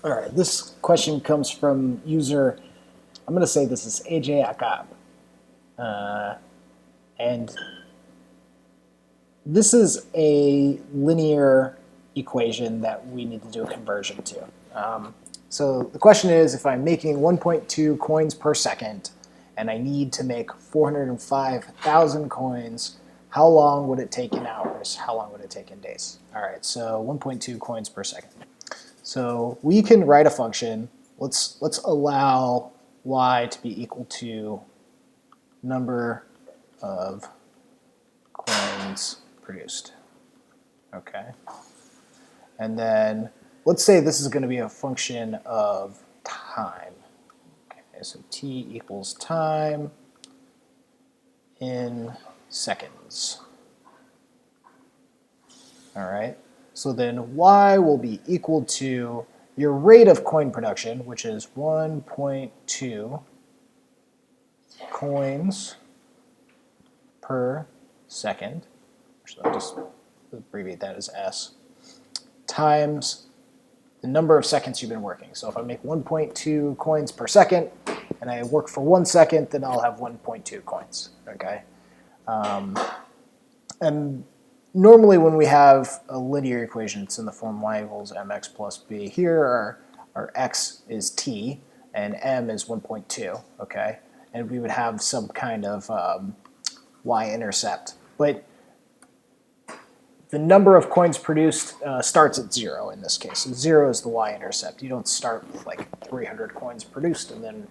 All right, this question comes from user, I'm going to say this is ajaghab. And this is a linear equation that we need to do a conversion to. So the question is, if I'm making 1.2 coins per second and I need to make 405,000 coins, how long would it take in hours? How long would it take in days? All right, so 1.2 coins per second. So we can write a function. Let's allow y to be equal to number of coins produced. Okay. And then let's say this is going to be a function of time. Okay, so t equals time in seconds. All right. So then y will be equal to your rate of coin production, which is 1.2 coins per second. So I'll just abbreviate that as S, times the number of seconds you've been working. So if I make 1.2 coins per second and I work for 1 second, then I'll have 1.2 coins. Okay. And normally when we have a linear equation, it's in the form y equals mx plus b. Here our x is t and m is 1.2, okay? And we would have some kind of y-intercept. But the number of coins produced starts at 0 in this case. So 0 is the y-intercept. You don't start with like 300 coins produced and then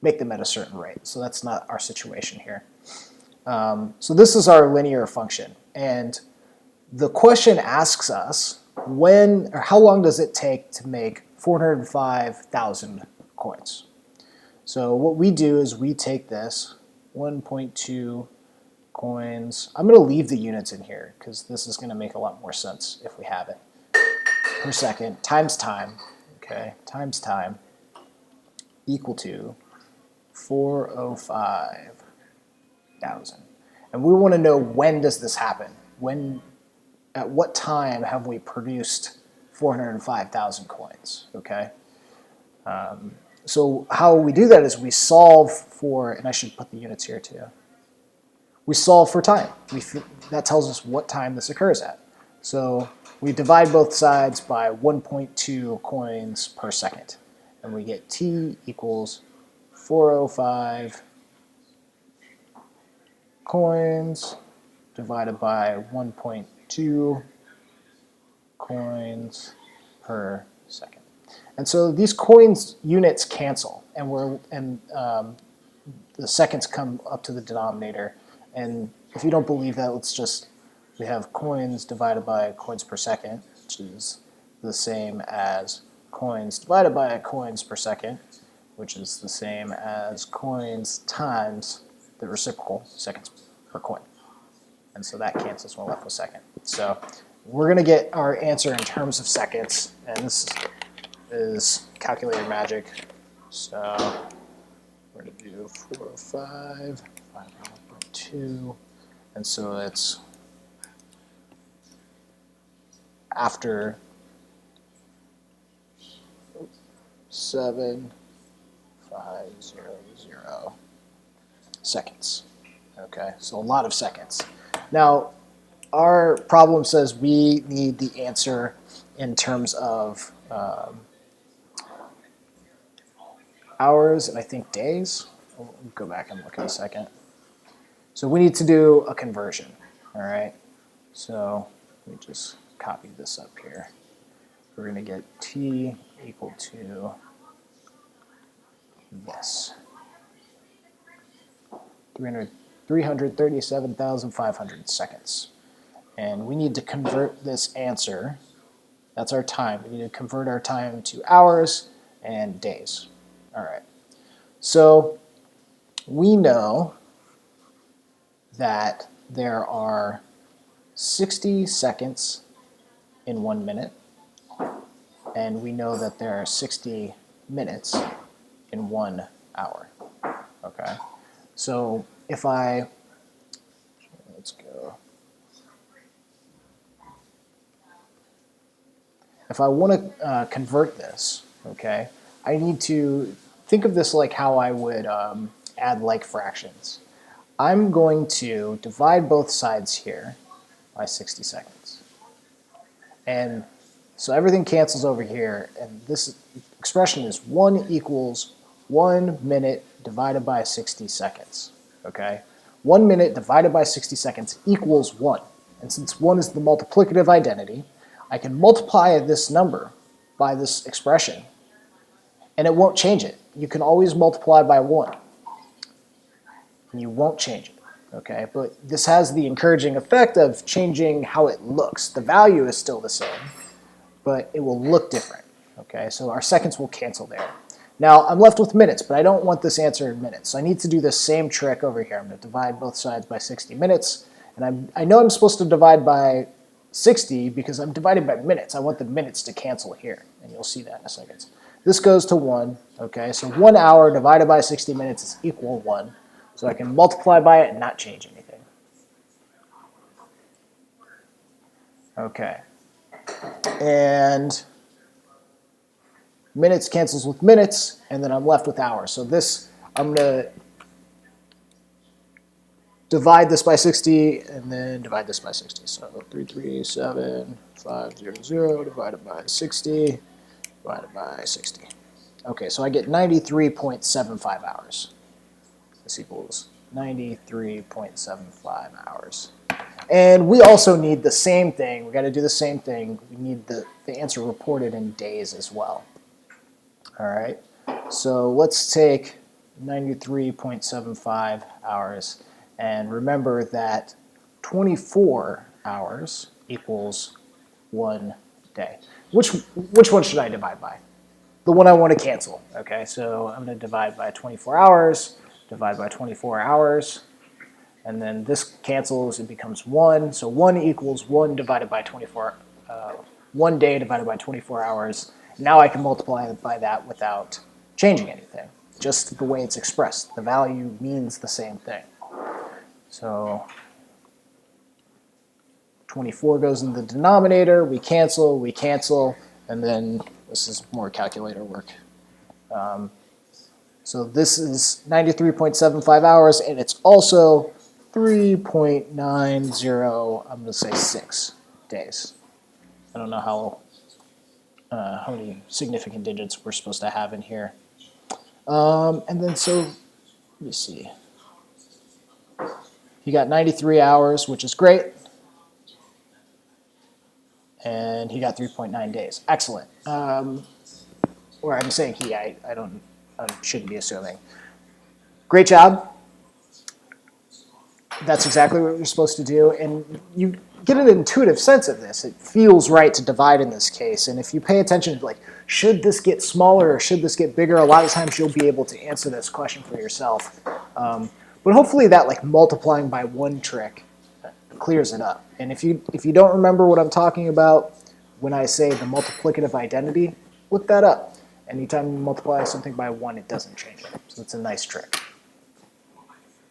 make them at a certain rate. So that's not our situation here. So this is our linear function. And the question asks us when or how long does it take to make 405,000 coins? So what we do is we take this 1.2 coins. I'm going to leave the units in here because this is going to make a lot more sense if we have it. Per second times time, okay, times time equal to 405,000. And we want to know, when does this happen? At what time have we produced 405,000 coins, okay? So how we do that is we solve for, and I should put the units here too. We solve for time. That tells us what time this occurs at. So we divide both sides by 1.2 coins per second. And we get t equals 405 coins divided by 1.2 coins per second. And so these coins units cancel, and the seconds come up to the denominator. And if you don't believe that, we have coins divided by coins per second, which is the same as coins divided by coins per second, which is the same as coins times the reciprocal seconds per coin. And so that cancels, we're left with second. So we're going to get our answer in terms of seconds, and this is calculator magic. So we're going to do 405, 5.2, and so it's after 7,500 seconds. Okay, so a lot of seconds. Now, our problem says we need the answer in terms of hours and I think days. I'll go back and look in a second. So we need to do a conversion, all right? So let me just copy this up here. We're going to get t equal to this. 337,500 seconds. And we need to convert this answer, that's our time, we need to convert our time to hours and days. All right, so we know that there are 60 seconds in 1 minute, and we know that there are 60 minutes in 1 hour, okay? So if let's go. if I want to convert this, okay, I need to think of this like how I would add like fractions. I'm going to divide both sides here by 60 seconds. And so everything cancels over here, and this expression is 1 equals 1 minute divided by 60 seconds, okay? 1 minute divided by 60 seconds equals 1. And since 1 is the multiplicative identity, I can multiply this number by this expression, and it won't change it. You can always multiply by 1, and you won't change it. Okay, but this has the encouraging effect of changing how it looks. The value is still the same, but it will look different. Okay, so our seconds will cancel there. Now I'm left with minutes, but I don't want this answer in minutes. So I need to do the same trick over here. I'm going to divide both sides by 60 minutes, and I know I'm supposed to divide by 60 because I'm dividing by minutes. I want the minutes to cancel here, and you'll see that in a second. This goes to 1. Okay, so 1 hour divided by 60 minutes is equal 1. So I can multiply by it and not change anything. Okay. And minutes cancels with minutes, and then I'm left with hours. So this, I'm going to divide this by 60 and then divide this by 60. So 337,500 divided by 60 divided by 60. Okay, so I get 93.75 hours. This equals 93.75 hours. And we also need the same thing. We got to do the same thing. We need the answer reported in days as well. All right. So let's take 93.75 hours. And remember that 24 hours equals 1 day. Which one should I divide by? The one I want to cancel. Okay, so I'm going to divide by 24 hours. Divide by 24 hours, and then this cancels, it becomes 1. So 1 equals 1 divided by 24, 1 day divided by 24 hours. Now I can multiply by that without changing anything, just the way it's expressed. The value means the same thing. So 24 goes in the denominator, we cancel, and then this is more calculator work. So this is 93.75 hours, and it's also 3.90, I'm going to say 6 days. I don't know how many significant digits we're supposed to have in here. And then so, let me see. He got 93 hours, which is great. And he got 3.9 days. Excellent. Or I'm saying he, I shouldn't be assuming. Great job. That's exactly what you're supposed to do. And you get an intuitive sense of this. It feels right to divide in this case. And if you pay attention to, like, should this get smaller or should this get bigger, a lot of times you'll be able to answer this question for yourself. But hopefully that, like, multiplying by 1 trick clears it up. And if you don't remember what I'm talking about when I say the multiplicative identity, look that up. Anytime you multiply something by 1, it doesn't change it. So it's a nice trick.